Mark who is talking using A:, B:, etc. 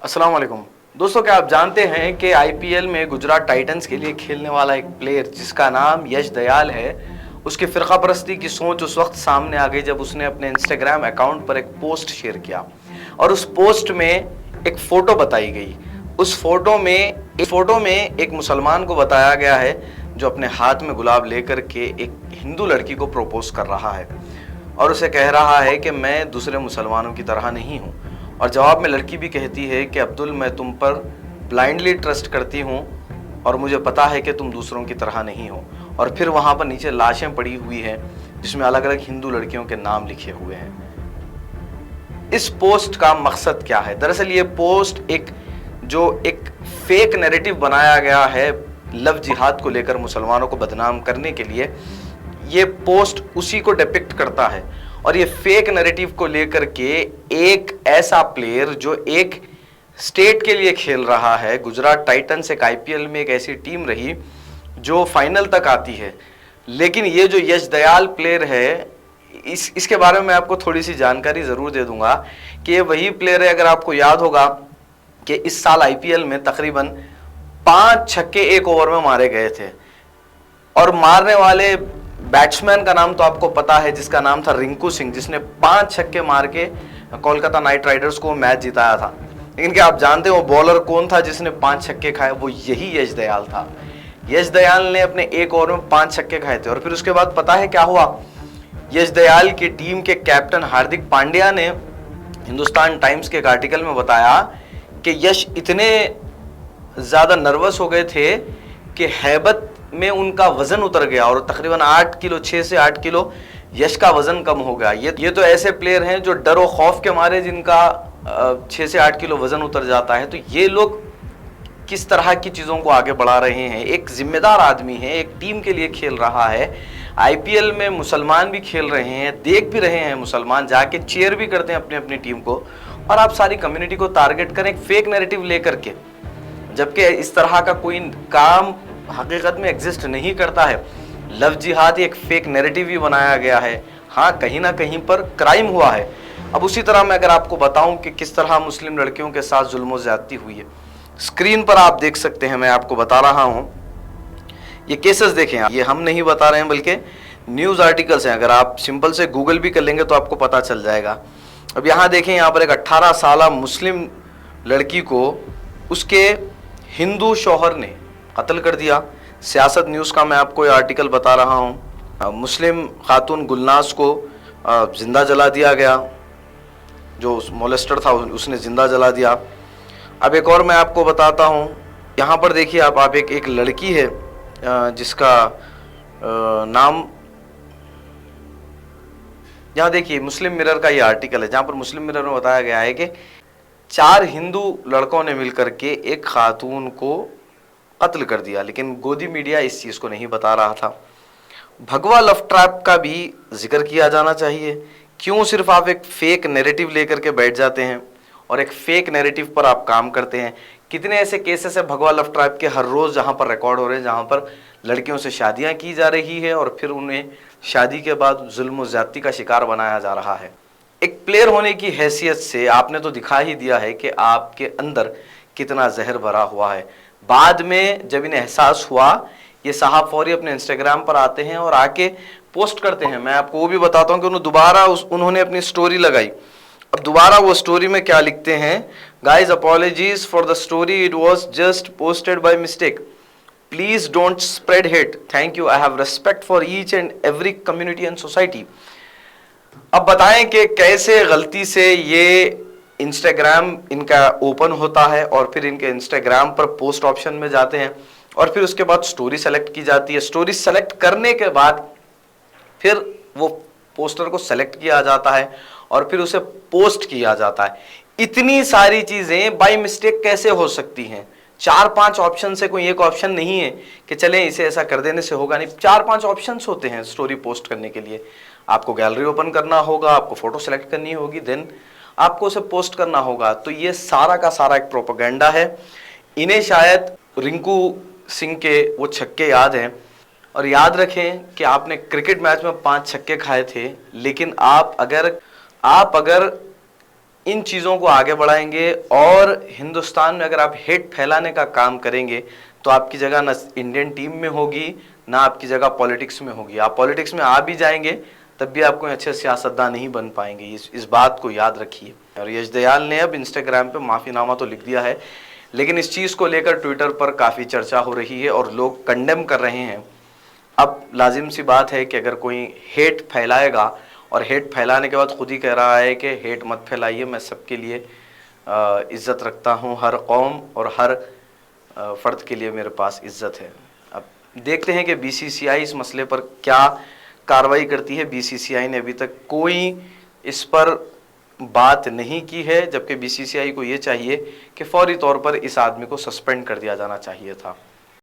A: अस्सलाम वालेकुम दोस्तों, क्या आप जानते हैं कि आईपीएल में गुजरात टाइटंस के लिए खेलने वाला एक प्लेयर जिसका नाम यश दयाल है, उसकी फिरका परस्ती की सोच उस वक्त सामने आ गई जब उसने अपने इंस्टाग्राम अकाउंट पर एक पोस्ट शेयर किया और उस पोस्ट में एक फोटो बताई गई। उस फोटो में एक मुसलमान को बताया गया है जो अपने हाथ में गुलाब लेकर के एक हिंदू लड़की को प्रपोज कर रहा है और उसे कह रहा है कि मैं दूसरे मुसलमानों की तरह नहीं हूँ। और जवाब में लड़की भी कहती है कि अब्दुल, मैं तुम पर ब्लाइंडली ट्रस्ट करती हूँ और मुझे पता है कि तुम दूसरों की तरह नहीं हो। और फिर वहाँ पर नीचे लाशें पड़ी हुई हैं जिसमें अलग अलग हिंदू लड़कियों के नाम लिखे हुए हैं। इस पोस्ट का मकसद क्या है? दरअसल ये पोस्ट एक फेक नैरेटिव बनाया गया है लव जिहाद को लेकर मुसलमानों को बदनाम करने के लिए। ये पोस्ट उसी को डिपिक्ट करता है और ये फेक नैरेटिव को लेकर के एक ऐसा प्लेयर जो एक स्टेट के लिए खेल रहा है, गुजरात टाइटंस एक आईपीएल में एक ऐसी टीम रही जो फाइनल तक आती है, लेकिन ये जो यश दयाल प्लेयर है इसके बारे में मैं आपको थोड़ी सी जानकारी जरूर दे दूंगा कि ये वही प्लेयर है। अगर आपको याद होगा कि इस साल आईपीएल में तकरीबन 5 छक्के एक ओवर में मारे गए थे और मारने वाले बैट्समैन का नाम तो आपको पता है जिसका नाम था रिंकू सिंह, जिसने 5 छक्के मार के कोलकाता नाइट राइडर्स को मैच जिताया था। लेकिन क्या आप जानते हो वो बॉलर कौन था जिसने 5 छक्के खाए? वो यही यश दयाल था। यश दयाल ने अपने एक ओवर में 5 छक्के खाए थे और फिर उसके बाद पता है क्या हुआ? यश दयाल की टीम के कैप्टन हार्दिक पांड्या ने हिंदुस्तान टाइम्स के एक आर्टिकल में बताया कि यश इतने ज्यादा नर्वस हो गए थे कि हैबत में उनका वजन उतर गया और तकरीबन 8 किलो 6 से 8 किलो यश का वजन कम हो गया। ये तो ऐसे प्लेयर हैं जो डर और खौफ के मारे जिनका 6 से 8 किलो वजन उतर जाता है। तो ये लोग किस तरह की चीज़ों को आगे बढ़ा रहे हैं? एक जिम्मेदार आदमी है, एक टीम के लिए खेल रहा है, आईपीएल में मुसलमान भी खेल रहे हैं, देख भी रहे हैं मुसलमान, जाके चीयर भी करते हैं अपनी अपनी टीम को, और आप सारी कम्युनिटी को टारगेट करें एक फेक नैरेटिव लेकर के, जबकि इस तरह का कोई काम हकीकत में एग्जिस्ट नहीं करता है। लव जिहाद एक फेक नैरेटिव ही बनाया गया है। हाँ, कहीं ना कहीं पर क्राइम हुआ है। अब उसी तरह मैं अगर आपको बताऊं कि किस तरह मुस्लिम लड़कियों के साथ जुल्म ज्यादती हुई है, स्क्रीन पर आप देख सकते हैं, मैं आपको बता रहा हूं ये केसेस देखें। ये हम नहीं बता रहे हैं बल्कि न्यूज आर्टिकल्स हैं, अगर आप सिंपल से गूगल भी कर लेंगे तो आपको पता चल जाएगा। अब यहाँ देखें, यहाँ पर एक 18 साल मुस्लिम लड़की को उसके हिंदू शौहर ने कत्ल कर दिया। सियासत न्यूज़ का मैं आपको ये आर्टिकल बता रहा हूँ। मुस्लिम खातून गुलनाज को जिंदा जला दिया गया, जो मोलेस्टर था उसने जिंदा जला दिया। अब एक और मैं आपको बताता हूँ, यहाँ पर देखिए आप एक लड़की है जिसका नाम, यहाँ देखिए मुस्लिम मिरर का ये आर्टिकल है जहाँ पर मुस्लिम मिरर में बताया गया है कि 4 हिंदू लड़कों ने मिलकर के एक खातून को कत्ल कर दिया, लेकिन गोदी मीडिया इस चीज़ को नहीं बता रहा था। भगवा लव ट्रैप का भी जिक्र किया जाना चाहिए। क्यों सिर्फ आप एक फेक नैरेटिव लेकर के बैठ जाते हैं और एक फेक नैरेटिव पर आप काम करते हैं? कितने ऐसे केसेस है भगवा लव ट्रैप के हर रोज़ जहाँ पर रिकॉर्ड हो रहे हैं, जहाँ पर लड़कियों से शादियाँ की जा रही है और फिर उन्हें शादी के बाद जुल्म और ज़्यादती का शिकार बनाया जा रहा है। एक प्लेयर होने की हैसियत से आपने तो दिखा ही दिया है कि आपके अंदर कितना जहर भरा हुआ है। बाद में जब इन्हें एहसास हुआ, ये साहब फौरी अपने इंस्टाग्राम पर आते हैं और आके पोस्ट करते हैं। मैं आपको वो भी बताता हूँ कि उन्होंने अपनी स्टोरी लगाई। अब दोबारा वो स्टोरी में क्या लिखते हैं? Guys, apologies for the story, it was just posted by mistake, please don't spread hit, thank you, I have respect for each and every community and society. अब बताएं कि कैसे गलती से ये इंस्टाग्राम इनका ओपन होता है और फिर इनके इंस्टाग्राम पर पोस्ट ऑप्शन में जाते हैं और फिर उसके बाद स्टोरी सेलेक्ट की जाती है। स्टोरी सेलेक्ट करने के बाद फिर वो पोस्टर को सेलेक्ट किया जाता है और फिर उसे पोस्ट किया जाता है। इतनी सारी चीजें बाय मिस्टेक कैसे हो सकती हैं? 4-5 ऑप्शन से कोई एक ऑप्शन नहीं है कि चलें इसे ऐसा कर देने से होगा, नहीं। 4-5 ऑप्शंस होते हैं स्टोरी पोस्ट करने के लिए। आपको गैलरी ओपन करना होगा, आपको फोटो सेलेक्ट करनी होगी, देन आपको उसे पोस्ट करना होगा। तो ये सारा का सारा एक प्रोपेगेंडा है। इन्हें शायद रिंकू सिंह के वो छक्के याद हैं, और याद रखें कि आपने क्रिकेट मैच में 5 छक्के खाए थे, लेकिन आप अगर इन चीज़ों को आगे बढ़ाएंगे। और हिंदुस्तान में अगर आप हेट फैलाने का काम करेंगे तो आपकी जगह ना इंडियन टीम में होगी, ना आपकी जगह पॉलिटिक्स में होगी। आप पॉलिटिक्स में आ भी जाएंगे तब भी आप कोई अच्छे सियासतदान नहीं बन पाएंगे। इस बात को याद रखिए। और यश दयाल ने अब इंस्टाग्राम पे माफ़ीनामा तो लिख दिया है, लेकिन इस चीज़ को लेकर ट्विटर पर काफ़ी चर्चा हो रही है और लोग कंडेम कर रहे हैं। अब लाजिम सी बात है कि अगर कोई हेट फैलाएगा और हेट फैलाने के बाद खुद ही कह रहा है कि हेट मत फैलाइए, मैं सबके लिए इज़्ज़त रखता हूँ, हर कौम और हर फ़र्द के लिए मेरे पास इज़्ज़त है। अब देखते हैं कि बीसीसीआई इस मसले पर क्या कार्रवाई करती है। बीसीसीआई ने अभी तक कोई इस पर बात नहीं की है, जबकि बीसीसीआई को ये चाहिए कि फौरी तौर पर इस आदमी को सस्पेंड कर दिया जाना चाहिए था।